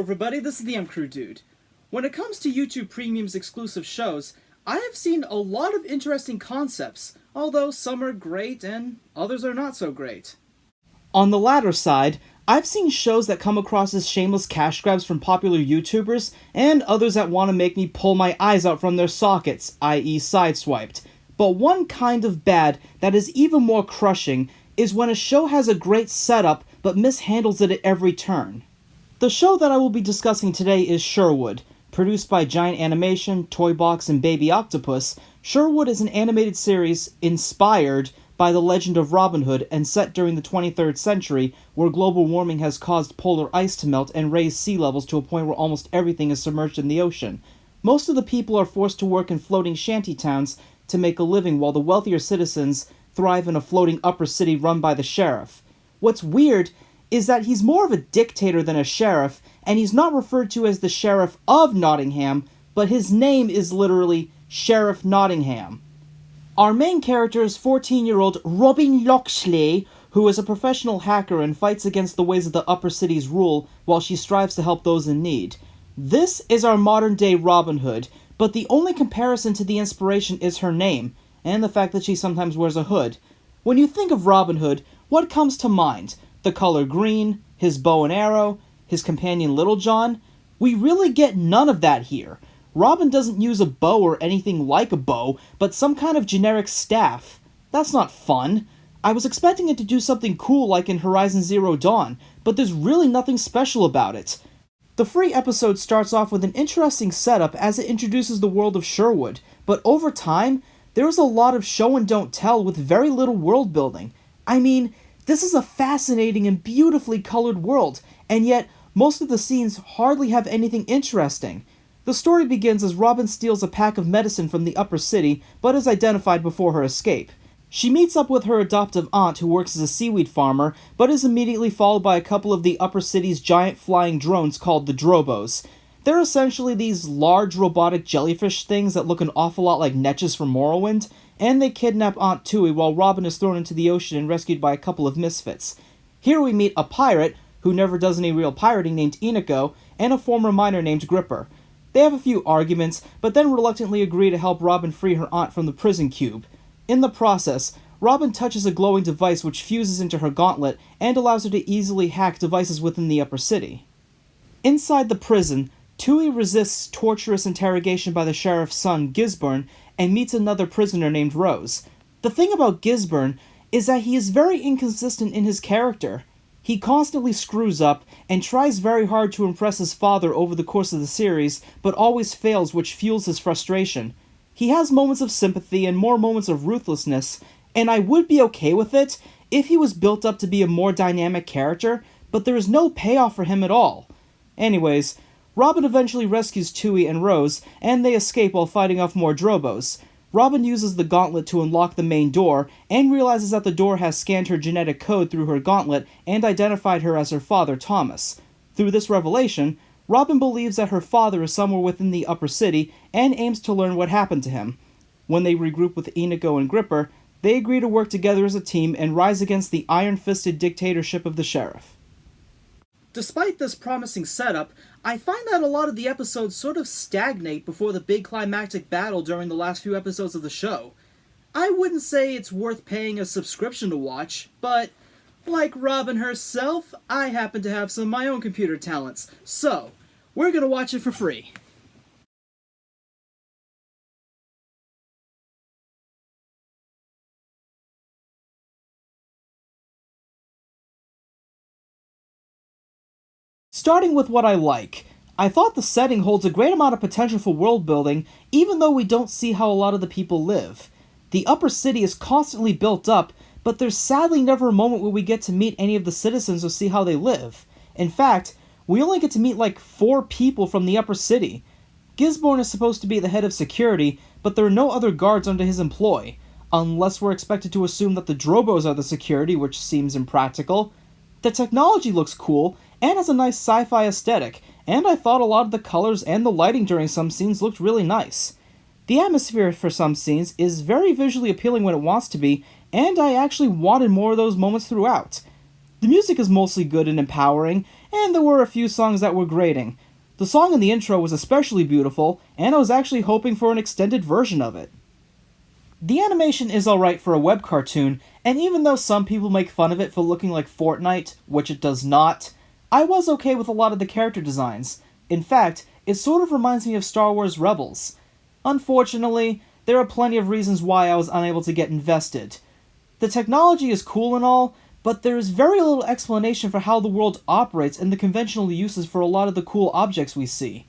everybody, this is the M-Crew Dude. When it comes to YouTube Premium's exclusive shows, I have seen a lot of interesting concepts, although some are great and others are not so great. On the latter side, I've seen shows that come across as shameless cash grabs from popular YouTubers, and others that want to make me pull my eyes out from their sockets, i.e. sideswiped. But one kind of bad that is even more crushing is when a show has a great setup but mishandles it at every turn. The show that I will be discussing today is Sherwood. Produced by Giant Animation, Toy Box, and Baby Octopus, Sherwood is an animated series inspired by the legend of Robin Hood and set during the 23rd century, where global warming has caused polar ice to melt and raise sea levels to a point where almost everything is submerged in the ocean. Most of the people are forced to work in floating shanty towns to make a living, while the wealthier citizens thrive in a floating upper city run by the sheriff. What's weird is that he's more of a dictator than a sheriff, and he's not referred to as the Sheriff of Nottingham, but his name is literally Sheriff Nottingham. Our main character is 14-year-old Robin Locksley, who is a professional hacker and fights against the ways of the upper city's rule while she strives to help those in need. This is our modern-day Robin Hood, but the only comparison to the inspiration is her name, and the fact that she sometimes wears a hood. When you think of Robin Hood, what comes to mind? The color green, his bow and arrow, his companion Little John? We really get none of that here. Robin doesn't use a bow or anything like a bow, but some kind of generic staff. That's not fun. I was expecting it to do something cool like in Horizon Zero Dawn, but there's really nothing special about it. The free episode starts off with an interesting setup as it introduces the world of Sherwood, but over time, there is a lot of show and don't tell with very little world building. I mean, this is a fascinating and beautifully colored world, and yet most of the scenes hardly have anything interesting. The story begins as Robin steals a pack of medicine from the upper city, but is identified before her escape. She meets up with her adoptive aunt who works as a seaweed farmer, but is immediately followed by a couple of the upper city's giant flying drones called the Drobos. They're essentially these large robotic jellyfish things that look an awful lot like Netches from Morrowind, and they kidnap Aunt Tui while Robin is thrown into the ocean and rescued by a couple of misfits. Here we meet a pirate, who never does any real pirating, named Inigo, and a former miner named Gripper. They have a few arguments, but then reluctantly agree to help Robin free her aunt from the prison cube. In the process, Robin touches a glowing device which fuses into her gauntlet and allows her to easily hack devices within the upper city. Inside the prison, Tui resists torturous interrogation by the sheriff's son, Gisborne, and meets another prisoner named Rose. The thing about Gisborne is that he is very inconsistent in his character. He constantly screws up and tries very hard to impress his father over the course of the series, but always fails, which fuels his frustration. He has moments of sympathy and more moments of ruthlessness, and I would be okay with it if he was built up to be a more dynamic character, but there is no payoff for him at all. Anyways, Robin eventually rescues Tui and Rose, and they escape while fighting off more Drobos. Robin uses the gauntlet to unlock the main door, and realizes that the door has scanned her genetic code through her gauntlet and identified her as her father, Thomas. Through this revelation, Robin believes that her father is somewhere within the upper city, and aims to learn what happened to him. When they regroup with Inigo and Gripper, they agree to work together as a team and rise against the iron-fisted dictatorship of the sheriff. Despite this promising setup, I find that a lot of the episodes sort of stagnate before the big climactic battle during the last few episodes of the show. I wouldn't say it's worth paying a subscription to watch, but like Robin herself, I happen to have some of my own computer talents, so we're gonna watch it for free. Starting with what I like, I thought the setting holds a great amount of potential for world building, even though we don't see how a lot of the people live. The upper city is constantly built up, but there's sadly never a moment where we get to meet any of the citizens or see how they live. In fact, we only get to meet like 4 people from the upper city. Gisborne is supposed to be the head of security, but there are no other guards under his employ, unless we're expected to assume that the Drobos are the security, which seems impractical. The technology looks cool, and has a nice sci-fi aesthetic, and I thought a lot of the colors and the lighting during some scenes looked really nice. The atmosphere for some scenes is very visually appealing when it wants to be, and I actually wanted more of those moments throughout. The music is mostly good and empowering, and there were a few songs that were grating. The song in the intro was especially beautiful, and I was actually hoping for an extended version of it. The animation is alright for a web cartoon, and even though some people make fun of it for looking like Fortnite, which it does not, I was okay with a lot of the character designs. In fact, it sort of reminds me of Star Wars Rebels. Unfortunately, there are plenty of reasons why I was unable to get invested. The technology is cool and all, but there is very little explanation for how the world operates and the conventional uses for a lot of the cool objects we see.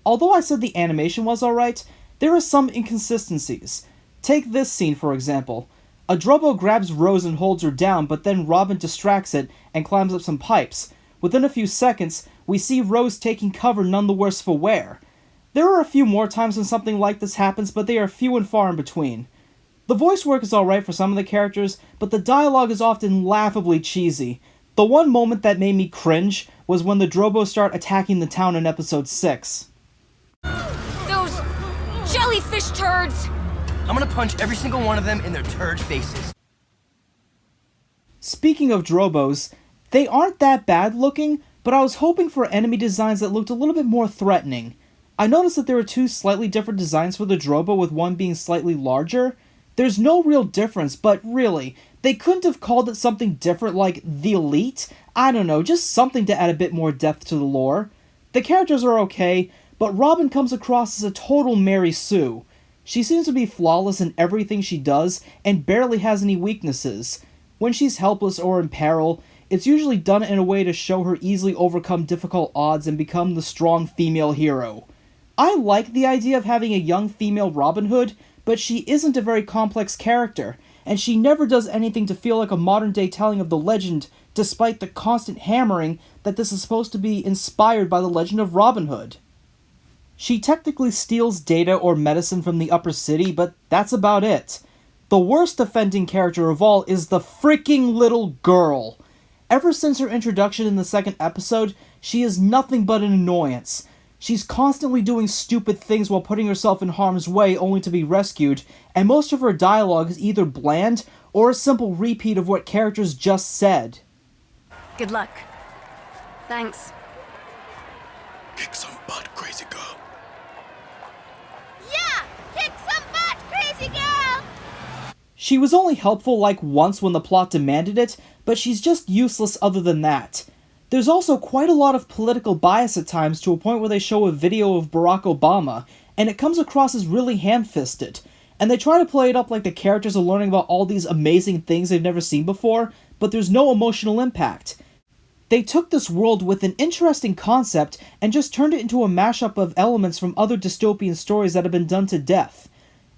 Although I said the animation was alright, there are some inconsistencies. Take this scene for example. A Drobo grabs Rose and holds her down, but then Robin distracts it and climbs up some pipes. Within a few seconds, we see Rose taking cover none the worse for wear. There are a few more times when something like this happens, but they are few and far in between. The voice work is alright for some of the characters, but the dialogue is often laughably cheesy. The one moment that made me cringe was when the Drobo start attacking the town in episode 6. Those jellyfish turds! I'm gonna punch every single one of them in their turd faces. Speaking of Drobos, they aren't that bad looking, but I was hoping for enemy designs that looked a little bit more threatening. I noticed that there are two slightly different designs for the Drobo, with one being slightly larger. There's no real difference, but really, they couldn't have called it something different like the Elite? I don't know, just something to add a bit more depth to the lore. The characters are okay, but Robin comes across as a total Mary Sue. She seems to be flawless in everything she does, and barely has any weaknesses. When she's helpless or in peril, it's usually done in a way to show her easily overcome difficult odds and become the strong female hero. I like the idea of having a young female Robin Hood, but she isn't a very complex character, and she never does anything to feel like a modern-day telling of the legend, despite the constant hammering that this is supposed to be inspired by the legend of Robin Hood. She technically steals data or medicine from the upper city, but that's about it. The worst offending character of all is the freaking little girl. Ever since her introduction in the second episode, she is nothing but an annoyance. She's constantly doing stupid things while putting herself in harm's way only to be rescued, and most of her dialogue is either bland or a simple repeat of what characters just said. Good luck. Thanks. Kick some butt, crazy girl. Yeah! Kick some butt, crazy girl! She was only helpful like once when the plot demanded it, but she's just useless other than that. There's also quite a lot of political bias at times, to a point where they show a video of Barack Obama, and it comes across as really ham-fisted. And they try to play it up like the characters are learning about all these amazing things they've never seen before, but there's no emotional impact. They took this world with an interesting concept and just turned it into a mashup of elements from other dystopian stories that have been done to death.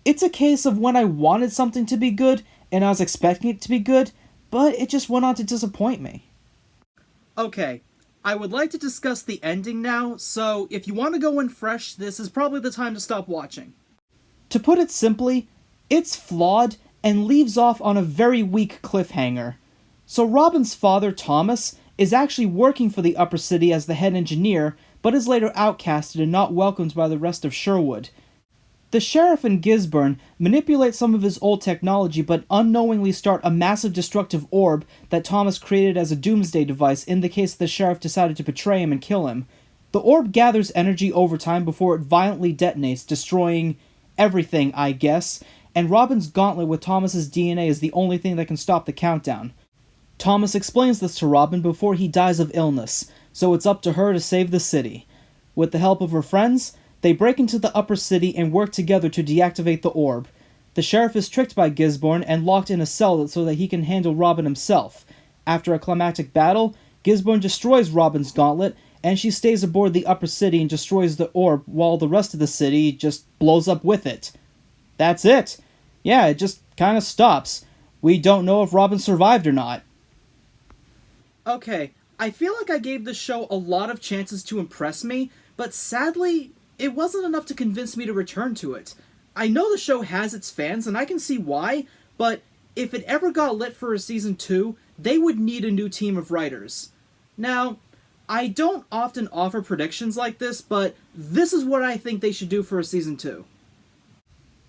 It's a case of when I wanted something to be good, and I was expecting it to be good, but it just went on to disappoint me. Okay, I would like to discuss the ending now, so if you want to go in fresh, this is probably the time to stop watching. To put it simply, it's flawed and leaves off on a very weak cliffhanger. So Robin's father, Thomas, is actually working for the upper city as the head engineer, but is later outcasted and not welcomed by the rest of Sherwood. The sheriff and Gisborne manipulate some of his old technology, but unknowingly start a massive destructive orb that Thomas created as a doomsday device in the case the sheriff decided to betray him and kill him. The orb gathers energy over time before it violently detonates, destroying everything, I guess, and Robin's gauntlet with Thomas's DNA is the only thing that can stop the countdown. Thomas explains this to Robin before he dies of illness, so it's up to her to save the city. With the help of her friends, they break into the upper city and work together to deactivate the orb. The sheriff is tricked by Gisborne and locked in a cell so that he can handle Robin himself. After a climactic battle, Gisborne destroys Robin's gauntlet, and she stays aboard the upper city and destroys the orb while the rest of the city just blows up with it. That's it. Yeah, it just kinda stops. We don't know if Robin survived or not. Okay, I feel like I gave this show a lot of chances to impress me, but sadly, it wasn't enough to convince me to return to it. I know the show has its fans, and I can see why, but if it ever got lit for a season 2, they would need a new team of writers. Now, I don't often offer predictions like this, but this is what I think they should do for a season 2.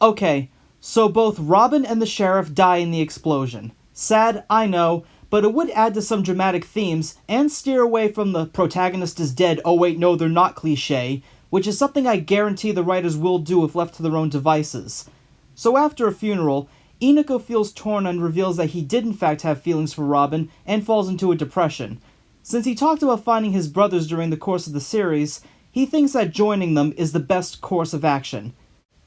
Okay, so both Robin and the sheriff die in the explosion. Sad, I know, but it would add to some dramatic themes and steer away from the protagonist is dead, oh wait, no, they're not cliché, which is something I guarantee the writers will do if left to their own devices. So after a funeral, Inigo feels torn and reveals that he did in fact have feelings for Robin and falls into a depression. Since he talked about finding his brothers during the course of the series, he thinks that joining them is the best course of action.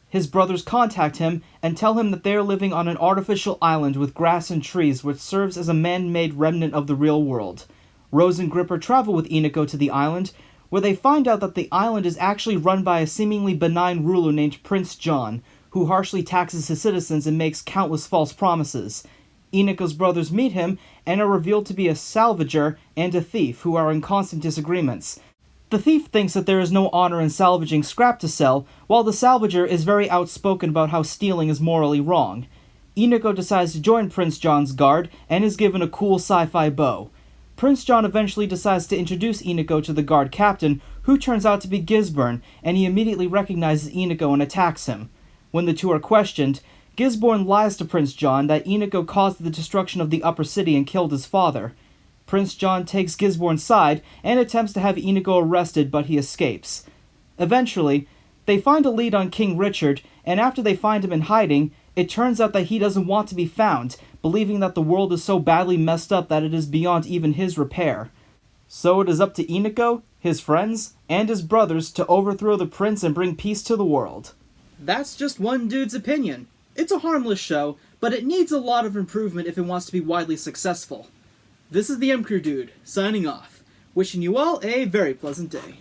His brothers contact him and tell him that they are living on an artificial island with grass and trees which serves as a man-made remnant of the real world. Rose and Gripper travel with Inigo to the island, where they find out that the island is actually run by a seemingly benign ruler named Prince John, who harshly taxes his citizens and makes countless false promises. Inigo's brothers meet him and are revealed to be a salvager and a thief who are in constant disagreements. The thief thinks that there is no honor in salvaging scrap to sell, while the salvager is very outspoken about how stealing is morally wrong. Inigo decides to join Prince John's guard and is given a cool sci-fi bow. Prince John eventually decides to introduce Inigo to the guard captain, who turns out to be Gisborne, and he immediately recognizes Inigo and attacks him. When the two are questioned, Gisborne lies to Prince John that Inigo caused the destruction of the upper city and killed his father. Prince John takes Gisborne's side and attempts to have Inigo arrested, but he escapes. Eventually, they find a lead on King Richard, and after they find him in hiding, it turns out that he doesn't want to be found, believing that the world is so badly messed up that it is beyond even his repair. So it is up to Inigo, his friends, and his brothers to overthrow the prince and bring peace to the world. That's just one dude's opinion. It's a harmless show, but it needs a lot of improvement if it wants to be widely successful. This is the M Crew Dude, signing off, wishing you all a very pleasant day.